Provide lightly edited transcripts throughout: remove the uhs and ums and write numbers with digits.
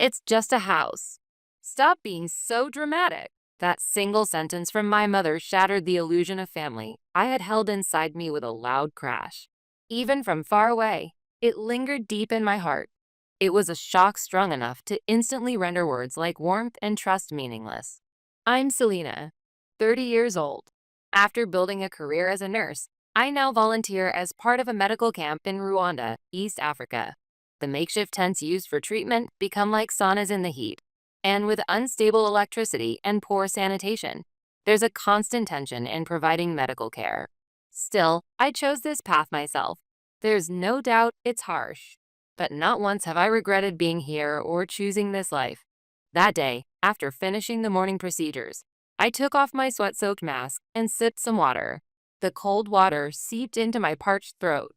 It's just a house. Stop being so dramatic. That single sentence from my mother shattered the illusion of family I had held inside me with a loud crash. Even from far away, it lingered deep in my heart. It was a shock strong enough to instantly render words like warmth and trust meaningless. I'm Selena, 30 years old. After building a career as a nurse, I now volunteer as part of a medical camp in Rwanda, East Africa. The makeshift tents used for treatment become like saunas in the heat. And with unstable electricity and poor sanitation, there's a constant tension in providing medical care. Still, I chose this path myself. There's no doubt it's harsh, but not once have I regretted being here or choosing this life. That day, after finishing the morning procedures, I took off my sweat-soaked mask and sipped some water. The cold water seeped into my parched throat.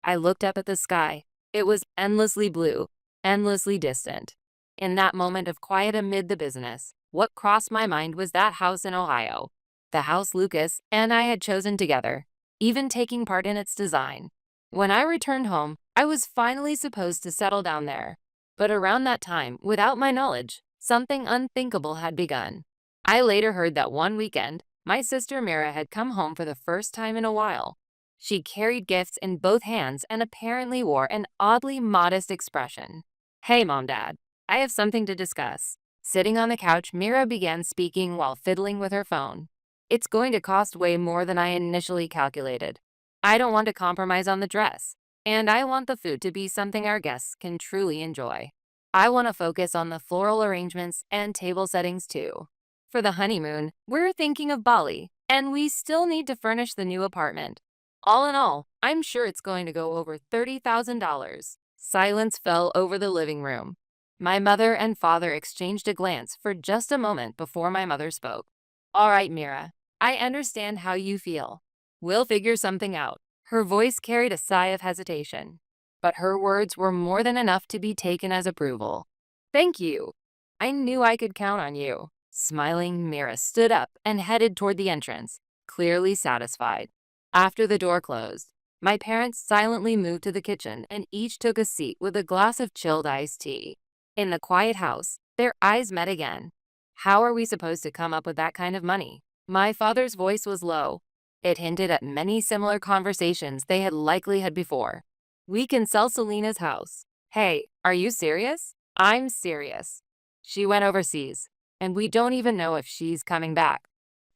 I looked up at the sky. It was endlessly blue, endlessly distant. In that moment of quiet amid the business, what crossed my mind was that house in Ohio. The house Lucas and I had chosen together, even taking part in its design. When I returned home, I was finally supposed to settle down there. But around that time, without my knowledge, something unthinkable had begun. I later heard that one weekend, my sister Mira had come home for the first time in a while. She carried gifts in both hands and apparently wore an oddly modest expression. "Hey, Mom, Dad. I have something to discuss." Sitting on the couch, Mira began speaking while fiddling with her phone. "It's going to cost way more than I initially calculated. I don't want to compromise on the dress, and I want the food to be something our guests can truly enjoy. I want to focus on the floral arrangements and table settings too. For the honeymoon, we're thinking of Bali, and we still need to furnish the new apartment. All in all, I'm sure it's going to go over $30,000. Silence fell over the living room. My mother and father exchanged a glance for just a moment before my mother spoke. "All right, Mira, I understand how you feel. We'll figure something out." Her voice carried a sigh of hesitation, but her words were more than enough to be taken as approval. "Thank you. I knew I could count on you." Smiling, Mira stood up and headed toward the entrance, clearly satisfied. After the door closed, my parents silently moved to the kitchen and each took a seat with a glass of chilled iced tea. In the quiet house, their eyes met again. "How are we supposed to come up with that kind of money?" My father's voice was low. It hinted at many similar conversations they had likely had before. "We can sell Selena's house." "Hey, are you serious?" "I'm serious. She went overseas, and we don't even know if she's coming back.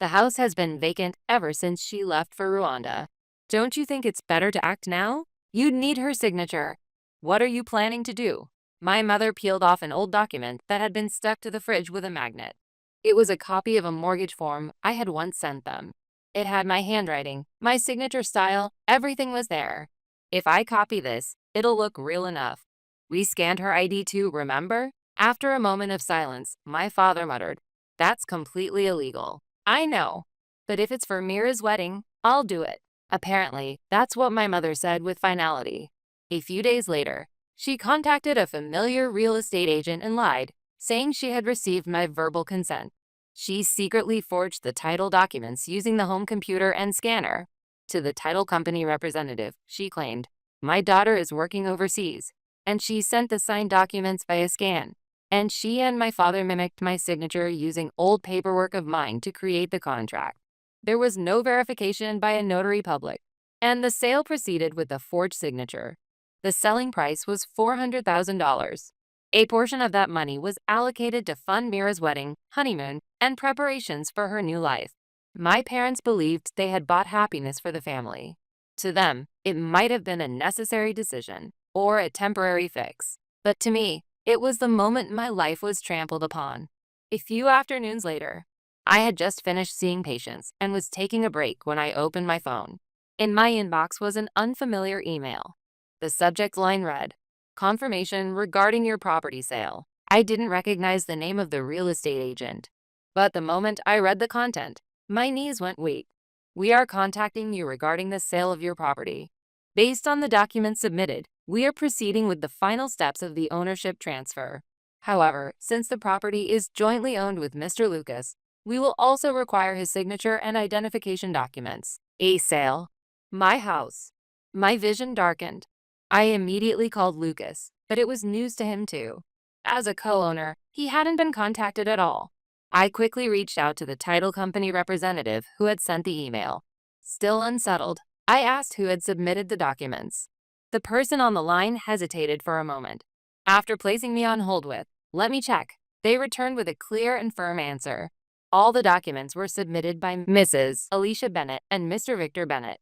The house has been vacant ever since she left for Rwanda. Don't you think it's better to act now? You'd need her signature. What are you planning to do?" My mother peeled off an old document that had been stuck to the fridge with a magnet. It was a copy of a mortgage form I had once sent them. It had my handwriting, my signature style, everything was there. "If I copy this, it'll look real enough. We scanned her ID too, remember?" After a moment of silence, my father muttered, "That's completely illegal." "I know, but if it's for Mira's wedding, I'll do it." Apparently, that's what my mother said with finality. A few days later, she contacted a familiar real estate agent and lied, saying she had received my verbal consent. She secretly forged the title documents using the home computer and scanner. To the title company representative, she claimed, "My daughter is working overseas," and she sent the signed documents via scan. And she and my father mimicked my signature using old paperwork of mine to create the contract. There was no verification by a notary public, and the sale proceeded with the forged signature. The selling price was $400,000. A portion of that money was allocated to fund Mira's wedding, honeymoon, and preparations for her new life. My parents believed they had bought happiness for the family. To them, it might have been a necessary decision or a temporary fix. But to me, it was the moment my life was trampled upon. A few afternoons later, I had just finished seeing patients and was taking a break when I opened my phone. In my inbox was an unfamiliar email. The subject line read, "Confirmation regarding your property sale." I didn't recognize the name of the real estate agent, but the moment I read the content, my knees went weak. "We are contacting you regarding the sale of your property. Based on the documents submitted, we are proceeding with the final steps of the ownership transfer. However, since the property is jointly owned with Mr. Lucas, we will also require his signature and identification documents." A sale. My house. My vision darkened. I immediately called Lucas, but it was news to him too. As a co-owner, he hadn't been contacted at all. I quickly reached out to the title company representative who had sent the email. Still unsettled, I asked who had submitted the documents. The person on the line hesitated for a moment. After placing me on hold with, "Let me check," they returned with a clear and firm answer. All the documents were submitted by Mrs. Alicia Bennett and Mr. Victor Bennett.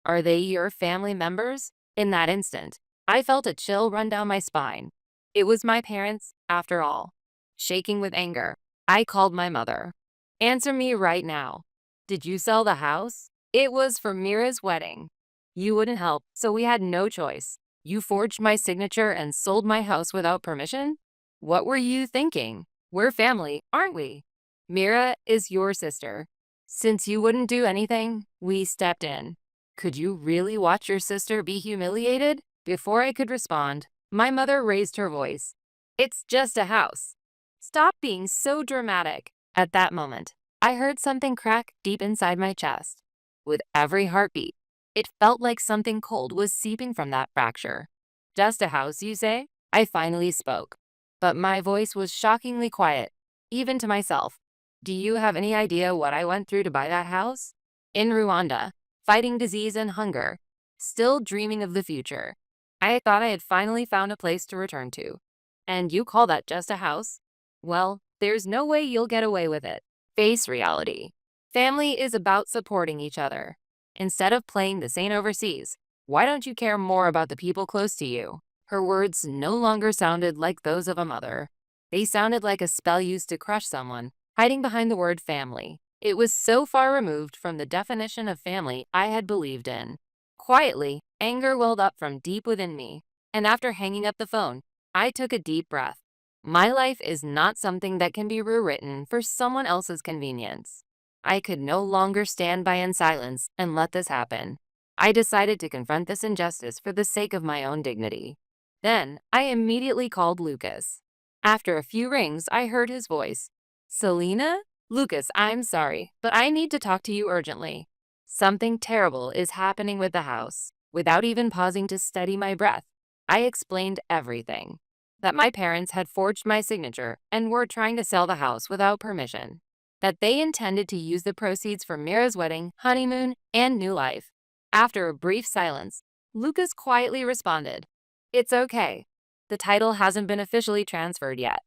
Are they your family members? In that instant, I felt a chill run down my spine. It was my parents, after all. Shaking with anger, I called my mother. "Answer me right now. Did you sell the house?" "It was for Mira's wedding. You wouldn't help, so we had no choice. You forged my signature and sold my house without permission? What were you thinking? We're family, aren't we? Mira is your sister. Since you wouldn't do anything, we stepped in. Could you really watch your sister be humiliated?" Before I could respond, my mother raised her voice. "It's just a house. Stop being so dramatic." At that moment, I heard something crack deep inside my chest. With every heartbeat, it felt like something cold was seeping from that fracture. "Just a house, you say?" I finally spoke. But my voice was shockingly quiet, even to myself. "Do you have any idea what I went through to buy that house? In Rwanda, fighting disease and hunger, still dreaming of the future. I thought I had finally found a place to return to. And you call that just a house? Well, there's no way you'll get away with it. Face reality. Family is about supporting each other. Instead of playing the saint overseas, why don't you care more about the people close to you?" Her words no longer sounded like those of a mother. They sounded like a spell used to crush someone, hiding behind the word family. It was so far removed from the definition of family I had believed in. Quietly, anger welled up from deep within me, and after hanging up the phone, I took a deep breath. My life is not something that can be rewritten for someone else's convenience. I could no longer stand by in silence and let this happen. I decided to confront this injustice for the sake of my own dignity. Then, I immediately called Lucas. After a few rings, I heard his voice. "Selena? Lucas, I'm sorry, but I need to talk to you urgently. Something terrible is happening with the house." Without even pausing to steady my breath, I explained everything. That my parents had forged my signature and were trying to sell the house without permission. That they intended to use the proceeds for Mira's wedding, honeymoon, and new life. After a brief silence, Lucas quietly responded, "It's okay. The title hasn't been officially transferred yet.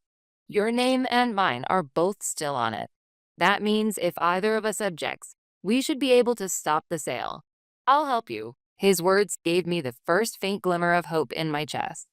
Your name and mine are both still on it. That means if either of us objects, we should be able to stop the sale. I'll help you." His words gave me the first faint glimmer of hope in my chest.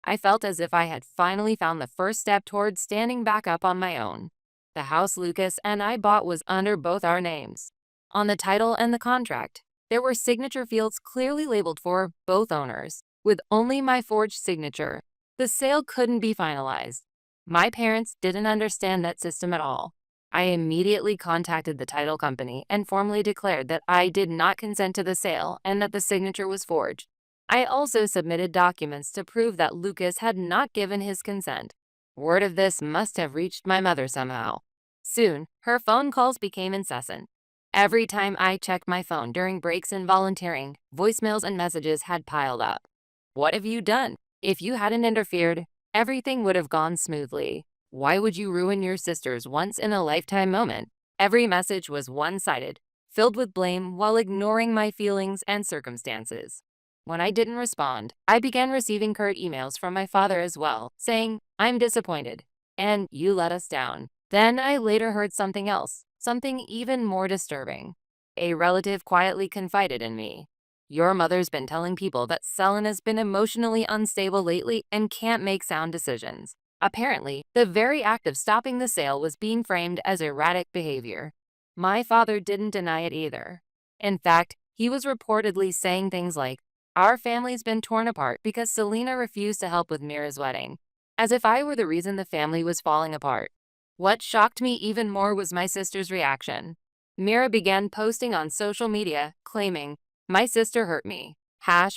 I felt as if I had finally found the first step towards standing back up on my own. The house Lucas and I bought was under both our names. On the title and the contract, there were signature fields clearly labeled for both owners. With only my forged signature, the sale couldn't be finalized. My parents didn't understand that system at all. I immediately contacted the title company and formally declared that I did not consent to the sale and that the signature was forged. I also submitted documents to prove that Lucas had not given his consent. Word of this must have reached my mother somehow. Soon, her phone calls became incessant. Every time I checked my phone during breaks in volunteering, voicemails and messages had piled up. "What have you done? If you hadn't interfered, everything would have gone smoothly. Why would you ruin your sister's once-in-a-lifetime moment?" Every message was one-sided, filled with blame while ignoring my feelings and circumstances. When I didn't respond, I began receiving curt emails from my father as well, saying, "I'm disappointed," and "you let us down." Then I later heard something else, something even more disturbing. A relative quietly confided in me. "Your mother's been telling people that Selena's been emotionally unstable lately and can't make sound decisions." Apparently, the very act of stopping the sale was being framed as erratic behavior. My father didn't deny it either. In fact, he was reportedly saying things like, "Our family's been torn apart because Selena refused to help with Mira's wedding," as if I were the reason the family was falling apart. What shocked me even more was my sister's reaction. Mira began posting on social media, claiming, "My sister hurt me.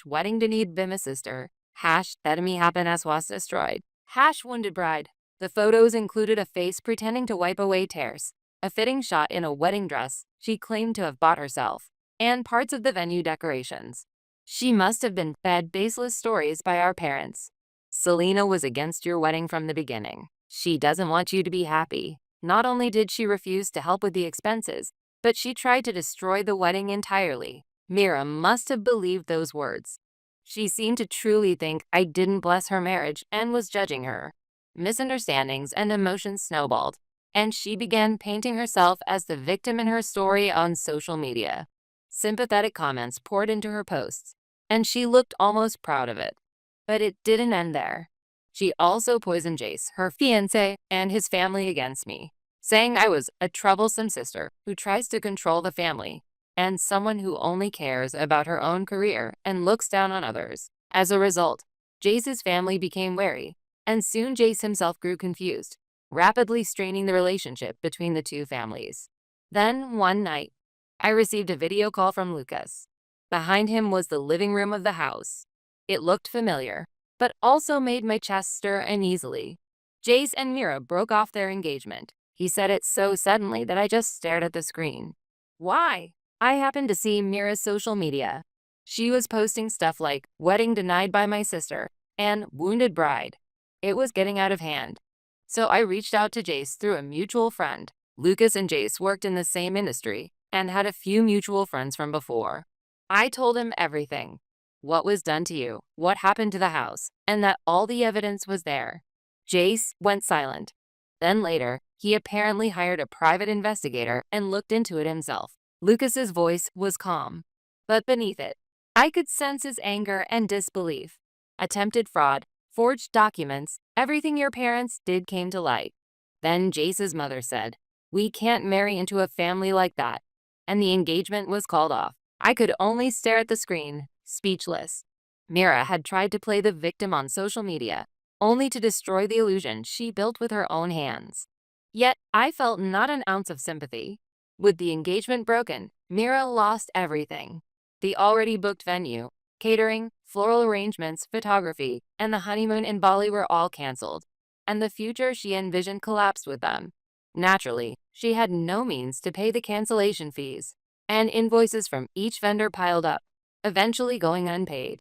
Wedding didn't be my sister. That me happiness was destroyed. Wounded bride." The photos included a face pretending to wipe away tears, a fitting shot in a wedding dress she claimed to have bought herself, and parts of the venue decorations. She must have been fed baseless stories by our parents. Selena was against your wedding from the beginning. She doesn't want you to be happy. Not only did she refuse to help with the expenses, but she tried to destroy the wedding entirely. Mira must have believed those words. She seemed to truly think I didn't bless her marriage and was judging her. Misunderstandings and emotions snowballed, and she began painting herself as the victim in her story on social media. Sympathetic comments poured into her posts, and she looked almost proud of it. But it didn't end there. She also poisoned Jace, her fiancé, and his family against me, saying I was a troublesome sister who tries to control the family and someone who only cares about her own career and looks down on others. As a result, Jace's family became wary, and soon Jace himself grew confused, rapidly straining the relationship between the two families. Then, one night, I received a video call from Lucas. Behind him was the living room of the house. It looked familiar, but also made my chest stir uneasily. Jace and Mira broke off their engagement. He said it so suddenly that I just stared at the screen. Why? I happened to see Mira's social media. She was posting stuff like wedding denied by my sister and wounded bride. It was getting out of hand. So I reached out to Jace through a mutual friend. Lucas and Jace worked in the same industry and had a few mutual friends from before. I told him everything. What was done to you, what happened to the house, and that all the evidence was there. Jace went silent. Then later, he apparently hired a private investigator and looked into it himself. Lucas's voice was calm, but beneath it, I could sense his anger and disbelief. Attempted fraud, forged documents, everything your parents did came to light. Then Jace's mother said, "We can't marry into a family like that," and the engagement was called off. I could only stare at the screen, speechless. Mira had tried to play the victim on social media, only to destroy the illusion she built with her own hands. Yet I felt not an ounce of sympathy. With the engagement broken, Mira lost everything. The already booked venue, catering, floral arrangements, photography, and the honeymoon in Bali were all canceled, and the future she envisioned collapsed with them. Naturally, she had no means to pay the cancellation fees, and invoices from each vendor piled up, eventually going unpaid.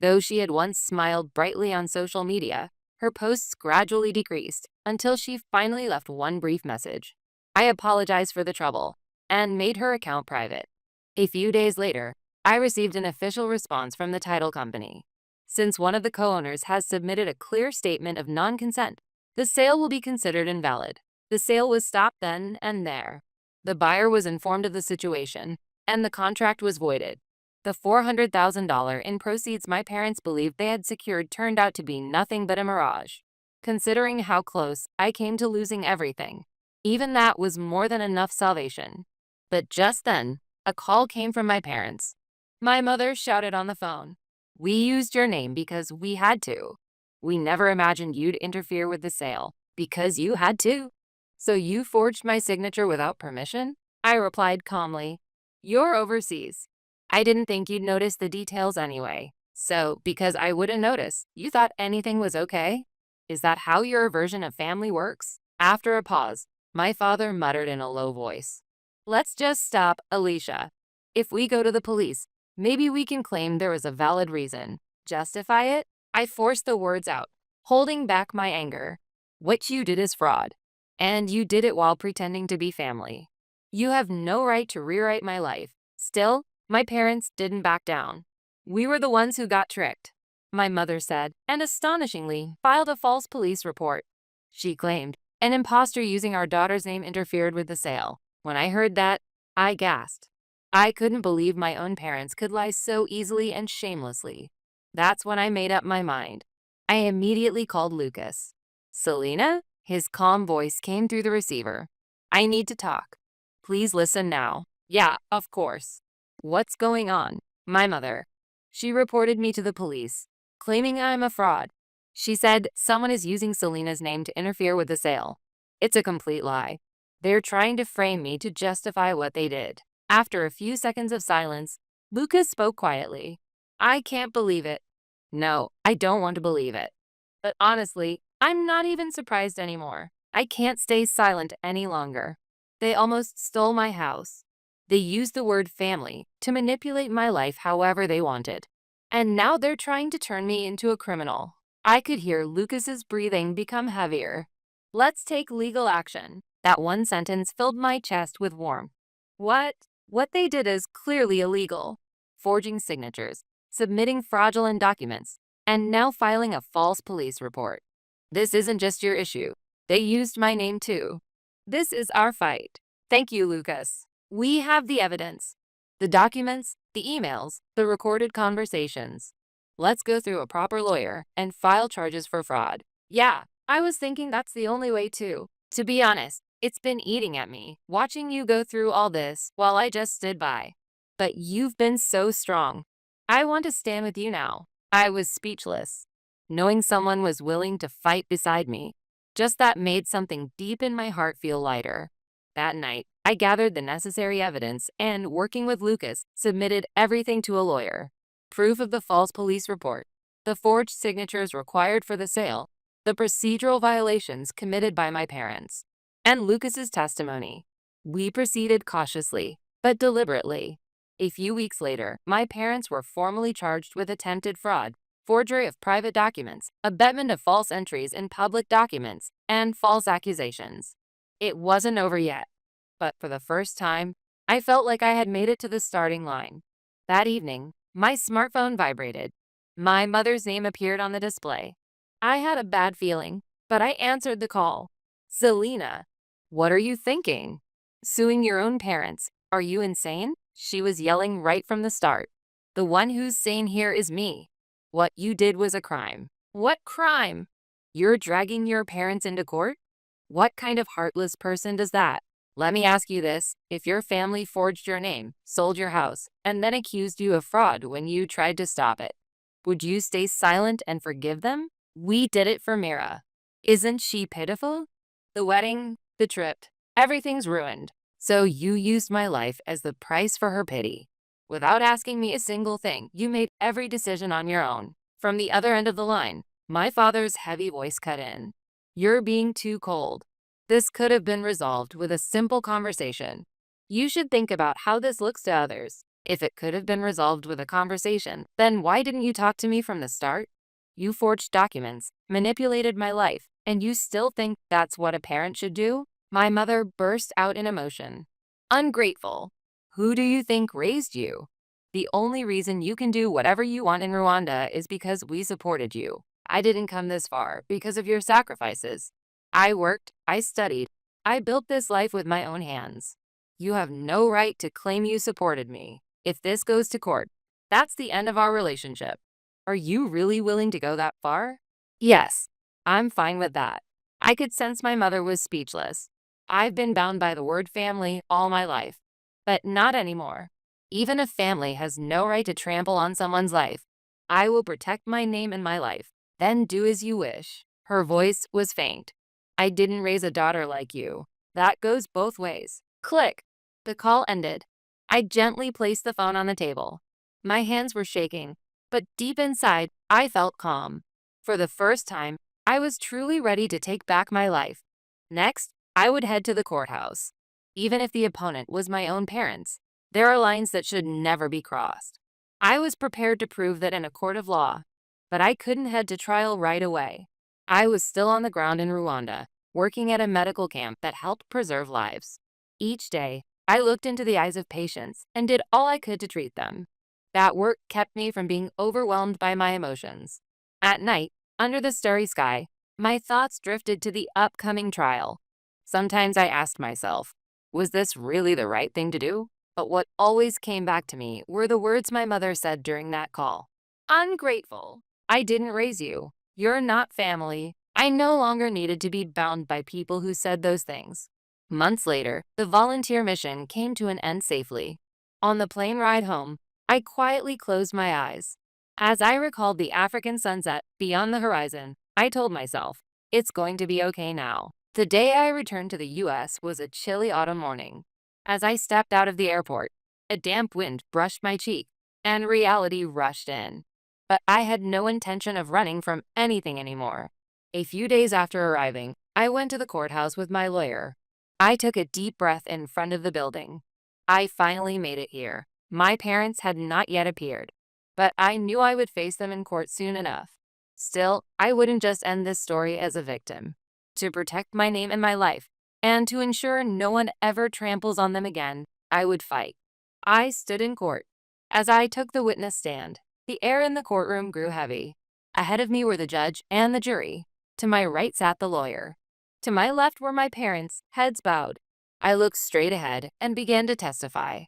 Though she had once smiled brightly on social media, her posts gradually decreased until she finally left one brief message. I apologized for the trouble and made her account private. A few days later, I received an official response from the title company. Since one of the co-owners has submitted a clear statement of non-consent, the sale will be considered invalid. The sale was stopped then and there. The buyer was informed of the situation, and the contract was voided. The $400,000 in proceeds my parents believed they had secured turned out to be nothing but a mirage. Considering how close I came to losing everything, even that was more than enough salvation. But just then, a call came from my parents. My mother shouted on the phone, "We used your name because we had to. We never imagined you'd interfere with the sale, because you had to. So you forged my signature without permission?" I replied calmly, "You're overseas. I didn't think you'd notice the details anyway. So, because I wouldn't notice, you thought anything was okay? Is that how your version of family works?" After a pause, my father muttered in a low voice, "Let's just stop, Alicia. If we go to the police, maybe we can claim there was a valid reason. Justify it?" I forced the words out, holding back my anger. "What you did is fraud, and you did it while pretending to be family. You have no right to rewrite my life." Still, my parents didn't back down. "We were the ones who got tricked," my mother said, and astonishingly filed a false police report. She claimed an imposter using our daughter's name interfered with the sale. When I heard that, I gasped. I couldn't believe my own parents could lie so easily and shamelessly. That's when I made up my mind. I immediately called Lucas. "Selena?" His calm voice came through the receiver. "I need to talk. Please listen now." "Yeah, of course." "What's going on?" "My mother. She reported me to the police, claiming I'm a fraud. She said someone is using Selena's name to interfere with the sale. It's a complete lie. They're trying to frame me to justify what they did." After a few seconds of silence, Lucas spoke quietly. "I can't believe it." "No, I don't want to believe it. But honestly, I'm not even surprised anymore. I can't stay silent any longer. They almost stole my house. They used the word family to manipulate my life however they wanted. And now they're trying to turn me into a criminal. I could hear Lucas's breathing become heavier. Let's take legal action. That one sentence filled my chest with warmth. What? What they did is clearly illegal. Forging signatures, submitting fraudulent documents, and now filing a false police report. This isn't just your issue. They used my name too. This is our fight. Thank you, Lucas. We have the evidence. The documents, the emails, the recorded conversations. Let's go through a proper lawyer and file charges for fraud. Yeah, I was thinking that's the only way too. To be honest, it's been eating at me, watching you go through all this while I just stood by. But you've been so strong. I want to stand with you now. I was speechless. Knowing someone was willing to fight beside me, just that made something deep in my heart feel lighter. That night, I gathered the necessary evidence and, working with Lucas, submitted everything to a lawyer. Proof of the false police report, the forged signatures required for the sale, the procedural violations committed by my parents, and Lucas's testimony. We proceeded cautiously, but deliberately. A few weeks later, my parents were formally charged with attempted fraud, forgery of private documents, abetment of false entries in public documents, and false accusations. It wasn't over yet, but for the first time, I felt like I had made it to the starting line. That evening, my smartphone vibrated. My mother's name appeared on the display. I had a bad feeling, but I answered the call. Selena, what are you thinking? Suing your own parents? Are you insane? She was yelling right from the start. The one who's sane here is me. What you did was a crime. What crime? You're dragging your parents into court? What kind of heartless person does that? Let me ask you this. If your family forged your name, sold your house, and then accused you of fraud when you tried to stop it, would you stay silent and forgive them? We did it for Mira. Isn't she pitiful? The wedding, the trip, everything's ruined. So you used my life as the price for her pity. Without asking me a single thing, you made every decision on your own. From the other end of the line, my father's heavy voice cut in. You're being too cold. This could have been resolved with a simple conversation. You should think about how this looks to others. If it could have been resolved with a conversation, then why didn't you talk to me from the start? You forged documents, manipulated my life, and you still think that's what a parent should do? My mother burst out in emotion. Ungrateful. Who do you think raised you? The only reason you can do whatever you want in Rwanda is because we supported you. I didn't come this far because of your sacrifices. I worked, I studied, I built this life with my own hands. You have no right to claim you supported me. If this goes to court, that's the end of our relationship. Are you really willing to go that far? Yes, I'm fine with that. I could sense my mother was speechless. I've been bound by the word family all my life, but not anymore. Even if family has no right to trample on someone's life, I will protect my name and my life. Then do as you wish. Her voice was faint. I didn't raise a daughter like you. That goes both ways. Click. The call ended. I gently placed the phone on the table. My hands were shaking, but deep inside, I felt calm. For the first time, I was truly ready to take back my life. Next, I would head to the courthouse. Even if the opponent was my own parents, there are lines that should never be crossed. I was prepared to prove that in a court of law, but I couldn't head to trial right away. I was still on the ground in Rwanda, working at a medical camp that helped preserve lives. Each day, I looked into the eyes of patients and did all I could to treat them. That work kept me from being overwhelmed by my emotions. At night, under the starry sky, my thoughts drifted to the upcoming trial. Sometimes I asked myself, was this really the right thing to do? But what always came back to me were the words my mother said during that call. Ungrateful. I didn't raise you. You're not family. I no longer needed to be bound by people who said those things. Months later, the volunteer mission came to an end safely. On the plane ride home, I quietly closed my eyes. As I recalled the African sunset beyond the horizon, I told myself, it's going to be okay now. The day I returned to the U.S. was a chilly autumn morning. As I stepped out of the airport, a damp wind brushed my cheek, and reality rushed in. But I had no intention of running from anything anymore. A few days after arriving, I went to the courthouse with my lawyer. I took a deep breath in front of the building. I finally made it here. My parents had not yet appeared, but I knew I would face them in court soon enough. Still, I wouldn't just end this story as a victim. To protect my name and my life, and to ensure no one ever tramples on them again, I would fight. I stood in court. As I took the witness stand, the air in the courtroom grew heavy. Ahead of me were the judge and the jury. To my right sat the lawyer. To my left were my parents, heads bowed. I looked straight ahead and began to testify.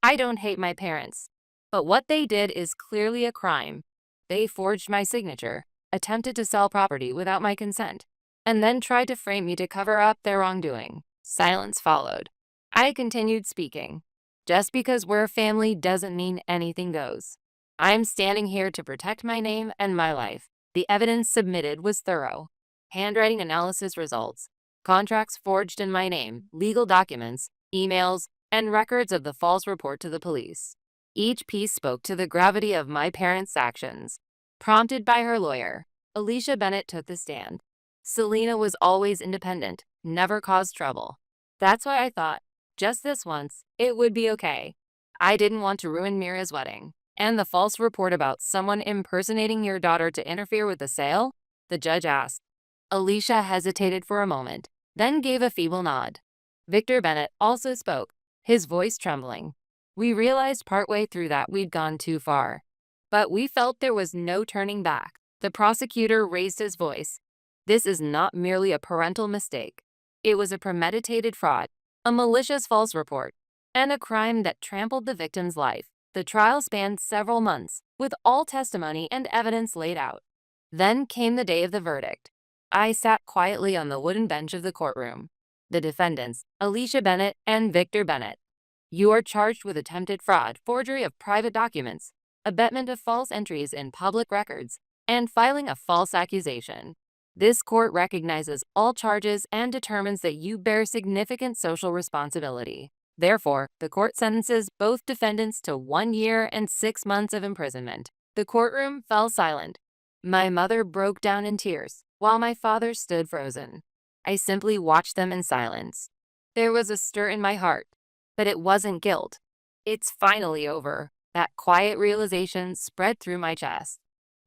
I don't hate my parents, but what they did is clearly a crime. They forged my signature, attempted to sell property without my consent, and then tried to frame me to cover up their wrongdoing. Silence followed. I continued speaking. Just because we're a family doesn't mean anything goes. I'm standing here to protect my name and my life. The evidence submitted was thorough. Handwriting analysis results, contracts forged in my name, legal documents, emails, and records of the false report to the police. Each piece spoke to the gravity of my parents' actions. Prompted by her lawyer, Alicia Bennett took the stand. Selena was always independent, never caused trouble. That's why I thought, just this once, it would be okay. I didn't want to ruin Mira's wedding. And the false report about someone impersonating your daughter to interfere with the sale? The judge asked. Alicia hesitated for a moment, then gave a feeble nod. Victor Bennett also spoke, his voice trembling. We realized partway through that we'd gone too far. But we felt there was no turning back. The prosecutor raised his voice. This is not merely a parental mistake. It was a premeditated fraud, a malicious false report, and a crime that trampled the victim's life. The trial spanned several months, with all testimony and evidence laid out. Then came the day of the verdict. I sat quietly on the wooden bench of the courtroom. The defendants, Alicia Bennett and Victor Bennett. You are charged with attempted fraud, forgery of private documents, abetment of false entries in public records, and filing a false accusation. This court recognizes all charges and determines that you bear significant social responsibility. Therefore, the court sentences both defendants to 1 year and 6 months of imprisonment. The courtroom fell silent. My mother broke down in tears, while my father stood frozen. I simply watched them in silence. There was a stir in my heart, but it wasn't guilt. It's finally over. That quiet realization spread through my chest.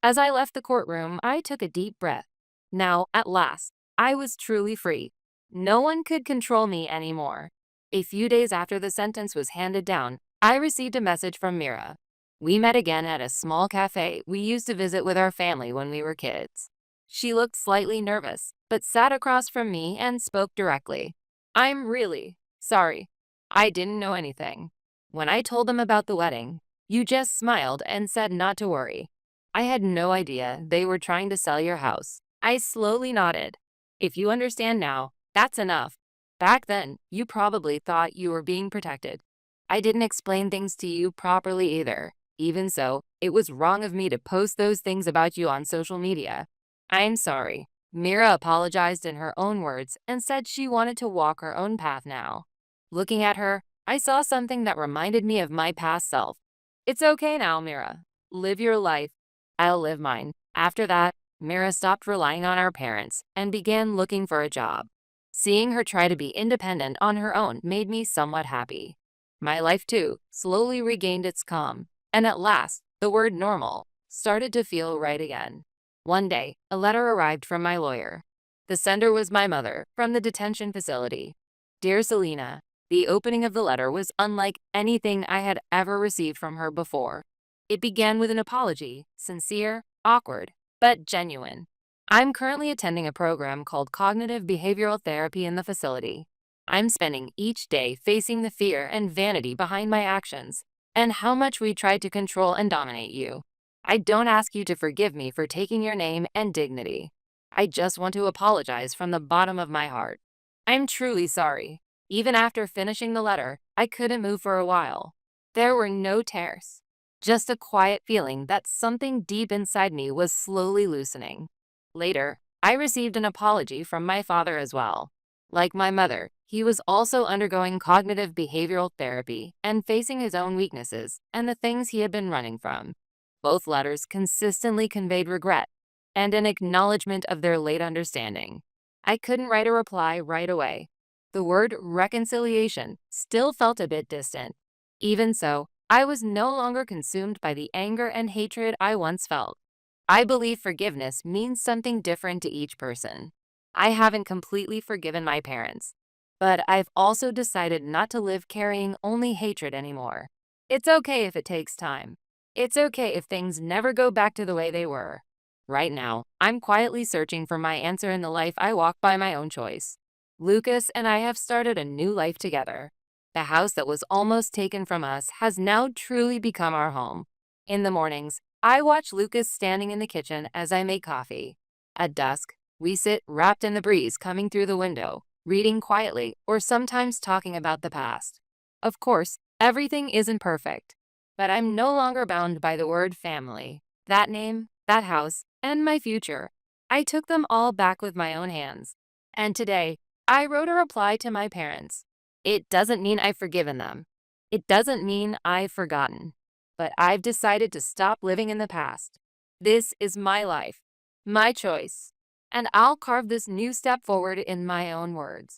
As I left the courtroom, I took a deep breath. Now, at last, I was truly free. No one could control me anymore. A few days after the sentence was handed down, I received a message from Mira. We met again at a small cafe we used to visit with our family when we were kids. She looked slightly nervous, but sat across from me and spoke directly. I'm really sorry. I didn't know anything. When I told them about the wedding, you just smiled and said not to worry. I had no idea they were trying to sell your house. I slowly nodded. If you understand now, that's enough. Back then, you probably thought you were being protected. I didn't explain things to you properly either. Even so, it was wrong of me to post those things about you on social media. I'm sorry. Mira apologized in her own words and said she wanted to walk her own path now. Looking at her, I saw something that reminded me of my past self. It's okay now, Mira. Live your life. I'll live mine. After that, Mira stopped relying on our parents and began looking for a job. Seeing her try to be independent on her own made me somewhat happy. My life, too, slowly regained its calm, and at last, the word normal started to feel right again. One day, a letter arrived from my lawyer. The sender was my mother, from the detention facility. Dear Selena, the opening of the letter was unlike anything I had ever received from her before. It began with an apology, sincere, awkward, but genuine. I'm currently attending a program called Cognitive Behavioral Therapy in the facility. I'm spending each day facing the fear and vanity behind my actions, and how much we tried to control and dominate you. I don't ask you to forgive me for taking your name and dignity. I just want to apologize from the bottom of my heart. I'm truly sorry. Even after finishing the letter, I couldn't move for a while. There were no tears, just a quiet feeling that something deep inside me was slowly loosening. Later, I received an apology from my father as well. Like my mother, he was also undergoing cognitive behavioral therapy and facing his own weaknesses and the things he had been running from. Both letters consistently conveyed regret and an acknowledgement of their late understanding. I couldn't write a reply right away. The word reconciliation still felt a bit distant. Even so, I was no longer consumed by the anger and hatred I once felt. I believe forgiveness means something different to each person. I haven't completely forgiven my parents, but I've also decided not to live carrying only hatred anymore. It's okay if it takes time. It's okay if things never go back to the way they were. Right now, I'm quietly searching for my answer in the life I walk by my own choice. Lucas and I have started a new life together. The house that was almost taken from us has now truly become our home. In the mornings, I watch Lucas standing in the kitchen as I make coffee. At dusk, we sit wrapped in the breeze coming through the window, reading quietly or sometimes talking about the past. Of course, everything isn't perfect, but I'm no longer bound by the word family. That name, that house, and my future. I took them all back with my own hands. And today, I wrote a reply to my parents. It doesn't mean I've forgiven them. It doesn't mean I've forgotten. But I've decided to stop living in the past. This is my life, my choice, and I'll carve this new step forward in my own words.